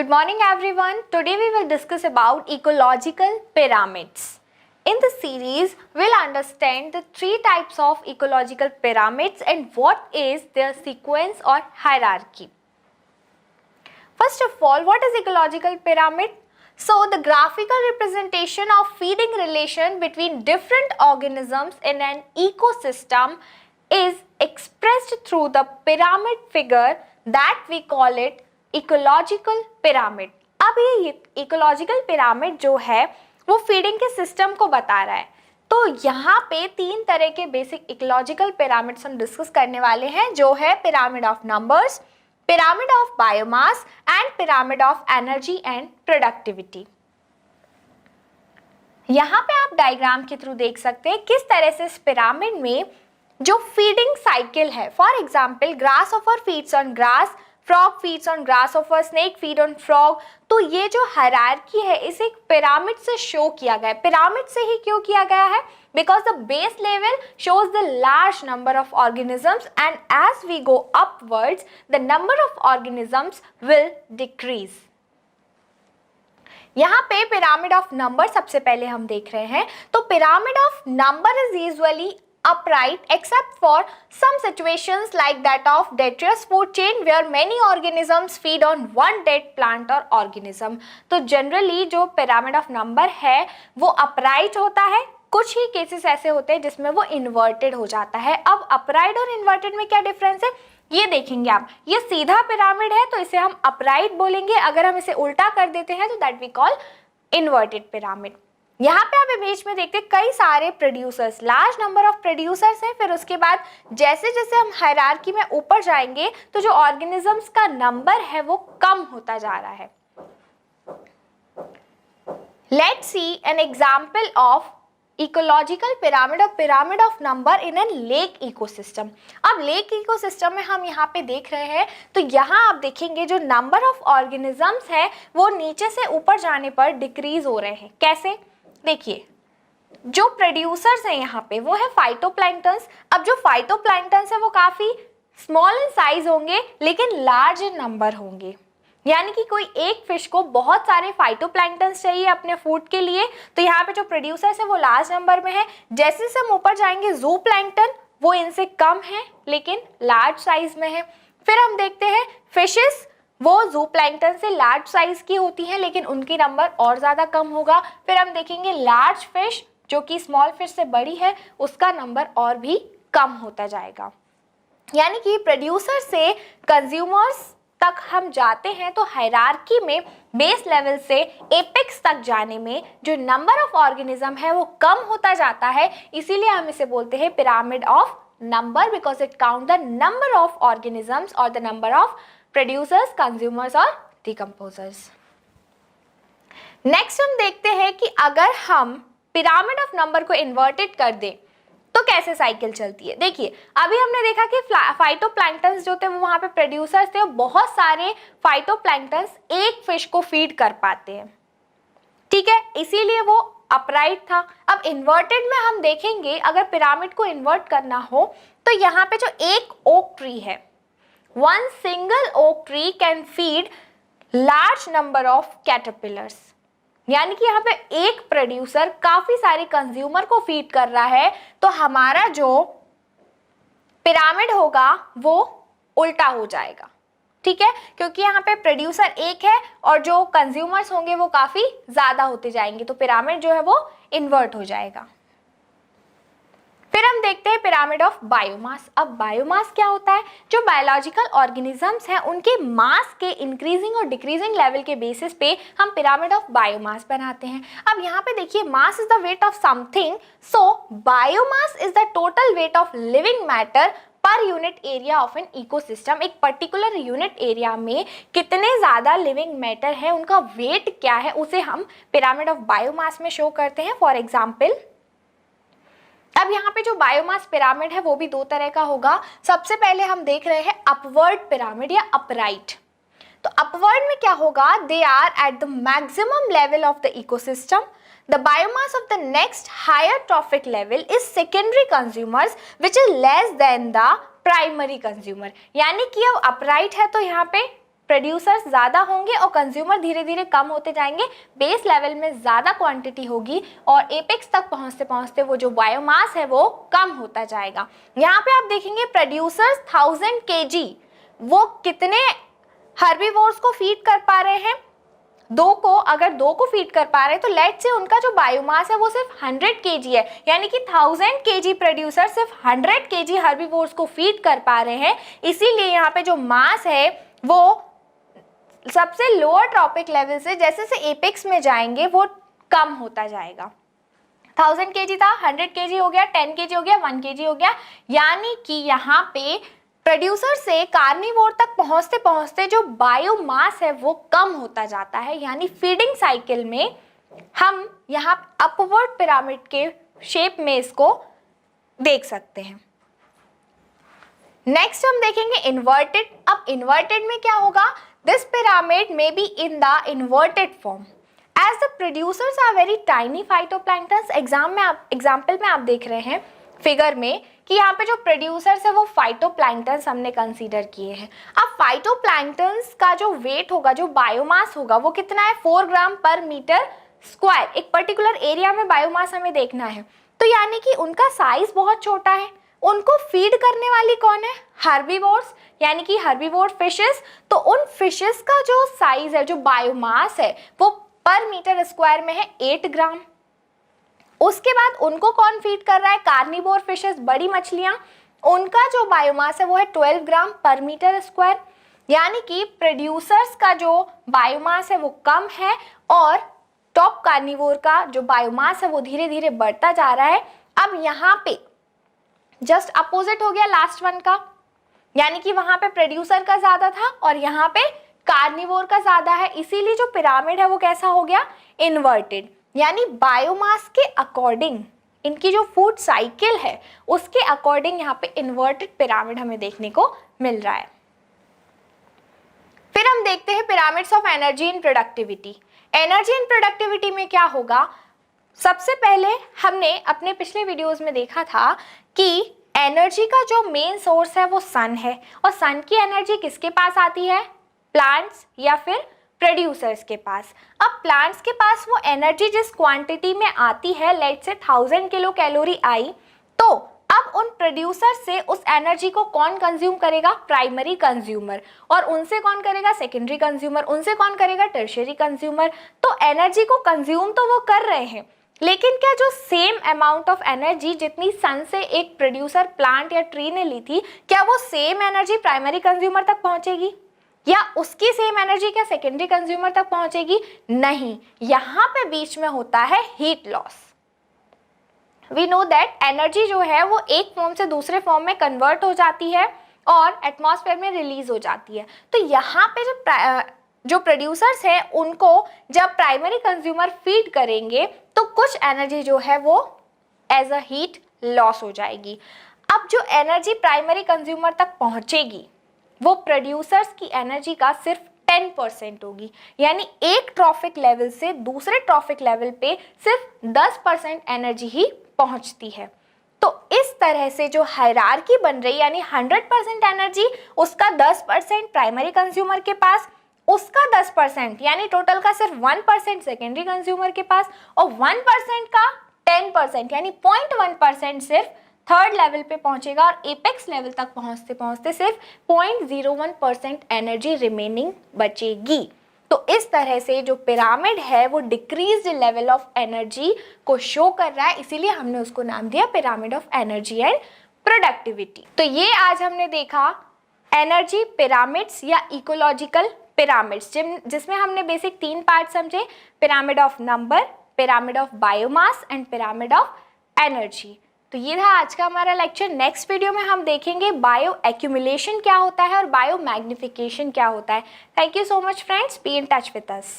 Good morning everyone. Today we will discuss about ecological pyramids. In this series, we'll understand the three types of ecological pyramids and what is their sequence or hierarchy. First of all, what is ecological pyramid? So, the graphical representation of feeding relation between different organisms in an ecosystem is expressed through the pyramid figure that we call it ecological pyramid. अब ये ecological pyramid जो है वो feeding के system को बता रहा है। तो यहाँ पे तीन तरह के बेसिक इकोलॉजिकल पिरामिड्स हम डिस्कस करने वाले हैं, जो है pyramid of numbers, pyramid of biomass and pyramid of energy and productivity. यहाँ पे आप डायग्राम के थ्रू देख सकते हैं किस तरह से इस पिरामिड में जो फीडिंग साइकिल है, for example grass offer feeds on grass, frog feeds on grasshopper, snake feed on frog. तो ये जो हायरार्की है इसे एक पिरामिड से शो किया गया है। पिरामिड से ही क्यों किया गया है? Because the base level shows the large number of organisms and as we go upwards the number of organisms will decrease. यहाँ पे पिरामिड ऑफ नंबर सबसे पहले हम देख रहे हैं। तो pyramid of number is usually upright except for some situations like that of detritus food chain where many organisms feed on one dead plant or organism। तो जनरली जो पिरामिड ऑफ नंबर है वो अपराइट होता है, कुछ ही cases ऐसे होते हैं जिसमें वो इन्वर्टेड हो जाता है। अब अपराइट और इन्वर्टेड में क्या डिफरेंस है ये देखेंगे आप। ये सीधा पिरामिड है तो इसे हम अपराइट बोलेंगे, अगर हम इसे उल्टा कर देते हैं तो that we call inverted pyramid. यहाँ पे आप इमेज में देखते हैं कई सारे producers, large number of producers हैं। फिर उसके बाद जैसे जैसे हम हायरार्की में ऊपर जाएंगे तो जो ऑर्गेनिजम्स का नंबर है वो कम होता जा रहा है। Let's see an example of ecological pyramid और pyramid of number in an lake ecosystem. अब लेक इकोसिस्टम में हम यहाँ पे देख रहे हैं तो यहाँ आप देखेंगे जो नंबर ऑफ ऑर्गेनिजम्स है वो नीचे से ऊपर जाने पर डिक्रीज हो रहे हैं। कैसे? देखिए, जो प्रोड्यूसर्स हैं यहाँ पे वो है फाइटोप्लैंक्टन्स। अब जो फाइटोप्लैंक्टन्स है वो काफी स्मॉल इन साइज होंगे लेकिन लार्ज इन नंबर होंगे, यानी कि कोई एक फिश को बहुत सारे फाइटोप्लैंक्टन्स चाहिए अपने फूड के लिए। तो यहाँ पे जो प्रोड्यूसर्स है वो लार्ज नंबर में है। जैसे जैसे हम ऊपर जाएंगे जू प्लैंक्टन वो इनसे कम है लेकिन लार्ज साइज में है। फिर हम देखते हैं फिशेस, वो जू प्लैंक्टन से लार्ज साइज की होती हैं लेकिन उनकी नंबर और ज़्यादा कम होगा। फिर हम देखेंगे लार्ज फिश जो कि स्मॉल फिश से बड़ी है, उसका नंबर और भी कम होता जाएगा। यानी कि प्रोड्यूसर से कंज्यूमर्स तक हम जाते हैं तो हायरार्की में बेस लेवल से एपेक्स तक जाने में जो नंबर ऑफ ऑर्गेनिज्म है वो कम होता जाता है। इसीलिए हम इसे बोलते हैं pyramid of number, because it count the number of organisms और the number of producers, consumers और डिकम्पोजर्स। नेक्स्ट हम देखते हैं कि अगर हम पिरामिड ऑफ नंबर को इन्वर्टेड कर दें तो कैसे साइकिल चलती है। देखिए, अभी हमने देखा कि फाइटोप्लैंक्टन्स जो थे वो वहां पे प्रोड्यूसर्स थे, बहुत सारे फाइटोप्लैंक्टन्स एक फिश को फीड कर पाते हैं, ठीक है, इसीलिए वो अपराइट था। अब इन्वर्टेड में हम देखेंगे अगर पिरामिड को इन्वर्ट करना हो तो यहाँ पे जो एक ओक ट्री है, one single oak tree can feed large number of caterpillars। यानी कि यहाँ पे एक प्रोड्यूसर काफी सारे कंज्यूमर को फीड कर रहा है। तो हमारा जो पिरामिड होगा वो उल्टा हो जाएगा, ठीक है, क्योंकि यहाँ पे प्रोड्यूसर एक है और जो कंज्यूमर्स होंगे वो काफी ज्यादा होते जाएंगे, तो पिरामिड जो है वो इन्वर्ट हो जाएगा। फिर हम देखते हैं पिरामिड ऑफ बायोमास। अब बायोमास क्या होता है? जो बायोलॉजिकल ऑर्गेनिजम्स हैं उनके मास के इंक्रीजिंग और डिक्रीजिंग लेवल के बेसिस पे हम पिरामिड ऑफ बायोमास बनाते हैं। अब यहाँ पे देखिए, mass is the weight of something, so biomass is the total weight of living matter per unit area of an ecosystem. एक पर्टिकुलर यूनिट एरिया में कितने ज्यादा लिविंग मैटर है, उनका वेट क्या है, उसे हम पिरामिड ऑफ बायोमास में शो करते हैं। फॉर एग्जाम्पल, अब यहाँ पे जो बायोमास पिरामिड है वो भी दो तरह का होगा। सबसे पहले हम देख रहे हैं अपवर्ड पिरामिड या अपराइट। तो अपवर्ड में क्या होगा? They are at the maximum level of the ecosystem. The biomass of the next higher trophic level is secondary consumers which is less than the primary consumer. यानी कि अब upright है तो यहाँ पे प्रोड्यूसर्स ज़्यादा होंगे और कंज्यूमर धीरे धीरे कम होते जाएंगे, बेस लेवल में ज़्यादा क्वांटिटी होगी और एपेक्स तक पहुँचते पहुँचते वो जो बायोमास है वो कम होता जाएगा। यहाँ पे आप देखेंगे प्रोड्यूसर्स 1000 kg वो कितने हर्बीवोर्स को फीड कर पा रहे हैं, अगर दो को फीड कर पा रहे हैं तो लेट्स से उनका जो बायोमास है वो सिर्फ 100 kg है, यानी कि 1000 kg प्रोड्यूसर सिर्फ 100 kg हर्बीवोर्स को फीड कर पा रहे हैं। इसीलिए यहाँ पे जो मास है वो सबसे लोअर ट्रॉपिक लेवल से जैसे से एपेक्स में जाएंगे वो कम होता जाएगा। 1000 kg था, 100 kg हो गया, 10 kg हो गया, 1 kg हो गया, यानी कि यहाँ पे प्रोड्यूसर से कार्निवोर तक पहुंचते पहुंचते जो बायोमास है वो कम होता जाता है। यानी फीडिंग साइकिल में हम यहाँ अपवर्ड पिरामिड के शेप में इसको देख सकते हैं। नेक्स्ट हम देखेंगे इन्वर्टेड। अब इन्वर्टेड में क्या होगा, this pyramid may be in the inverted form as the producers are very tiny phytoplanktons. Example में आप देख रहे हैं फिगर में कि यहाँ पे जो प्रोड्यूसर्स है वो फाइटोप्लैंक्टन्स हमने कंसीडर किए हैं। अब फाइटोप्लैंक्टन्स का जो वेट होगा, जो बायोमास होगा वो कितना है, 4 ग्राम पर मीटर स्क्वायर। एक पर्टिकुलर एरिया में बायोमास हमें देखना है, तो यानी कि उनका साइज बहुत छोटा है। उनको फीड करने वाली कौन है, हर्बीवोर्स, यानी कि हर्बीवोर फिशेस। तो उन फिशेस का जो साइज है, जो बायोमास है वो पर मीटर स्क्वायर में है 8 ग्राम। उसके बाद उनको कौन फीड कर रहा है, कार्निवोर फिशेस, बड़ी मछलियां, उनका जो बायोमास है वो है 12 ग्राम पर मीटर स्क्वायर। यानी कि प्रोड्यूसर्स का जो बायोमास है वो कम है और टॉप कार्निवोर का जो बायोमास है वो धीरे धीरे बढ़ता जा रहा है। अब यहाँ पे जस्ट अपोजिट हो गया लास्ट वन का, यानी कि वहां पे प्रोड्यूसर का ज्यादा था और यहाँ पे कार्निवोर का ज्यादा है, इसीलिए जो पिरामिड है वो कैसा हो गया, इन्वर्टेड। यानी बायोमास के अकॉर्डिंग इनकी जो फूड साइकिल है उसके अकॉर्डिंग यहाँ पे इन्वर्टेड पिरामिड हमें देखने को मिल रहा है। फिर हम देखते हैं pyramids of energy and productivity. Energy and productivity में क्या होगा, सबसे पहले हमने अपने पिछले वीडियोस में देखा था कि एनर्जी का जो मेन सोर्स है वो सन है और सन की एनर्जी किसके पास आती है, प्लांट्स या फिर प्रोड्यूसर्स के पास। अब प्लांट्स के पास वो एनर्जी जिस क्वांटिटी में आती है, let's say 1000 kilo calorie I, तो अब उन प्रोड्यूसर से उस एनर्जी को कौन कंज्यूम करेगा, प्राइमरी कंज्यूमर, और उनसे कौन करेगा, सेकेंडरी कंज्यूमर, उनसे कौन करेगा, टर्शियरी कंज्यूमर। तो एनर्जी को कंज्यूम तो वो कर रहे हैं, लेकिन क्या जो सेम अमाउंट ऑफ एनर्जी जितनी सन से एक प्रोड्यूसर प्लांट या ट्री ने ली थी, क्या वो सेम एनर्जी प्राइमरी कंज्यूमर तक पहुंचेगी, या उसकी सेम एनर्जी क्या सेकेंडरी कंज्यूमर तक पहुंचेगी, नहीं। यहाँ पे बीच में होता है heat loss. We know that energy जो है वो एक फॉर्म से दूसरे फॉर्म में कन्वर्ट हो जाती है और एटमॉस्फेयर में रिलीज हो जाती है। तो यहाँ पे जो प्रोड्यूसर्स हैं उनको जब प्राइमरी कंज्यूमर फीड करेंगे तो कुछ एनर्जी जो है वो एज अ हीट लॉस हो जाएगी। अब जो एनर्जी प्राइमरी कंज्यूमर तक पहुंचेगी वो प्रोड्यूसर्स की एनर्जी का सिर्फ 10% होगी, यानी एक ट्रॉफिक लेवल से दूसरे ट्रॉफिक लेवल पे सिर्फ 10% एनर्जी ही पहुंचती है। तो इस तरह से जो हायरार्की बन रही, यानी 100% एनर्जी, उसका 10% प्राइमरी कंज्यूमर के पास, उसका 10% यानी टोटल का सिर्फ 1% सेकेंडरी कंज्यूमर के पास, और 1% का 10% यानी 0.1% सिर्फ थर्ड लेवल पे पहुंचेगा और एपेक्स लेवल तक पहुंचते पहुंचते सिर्फ 0.01% एनर्जी रिमेनिंग बचेगी। तो इस तरह से जो पिरामिड है वो डिक्रीज्ड लेवल ऑफ एनर्जी को शो कर रहा है, इसीलिए हमने उसको नाम दिया pyramid of energy and productivity. तो ये आज हमने देखा एनर्जी पिरामिड्स या इकोलॉजिकल पिरामिड्स, जिसमें हमने बेसिक 3 पार्ट समझे, pyramid of number, pyramid of biomass and pyramid of energy. तो ये था आज का हमारा लेक्चर। नेक्स्ट वीडियो में हम देखेंगे बायो एक्यूमुलेशन क्या होता है और बायो मैग्निफिकेशन क्या होता है। Thank you so much friends, be in touch with us.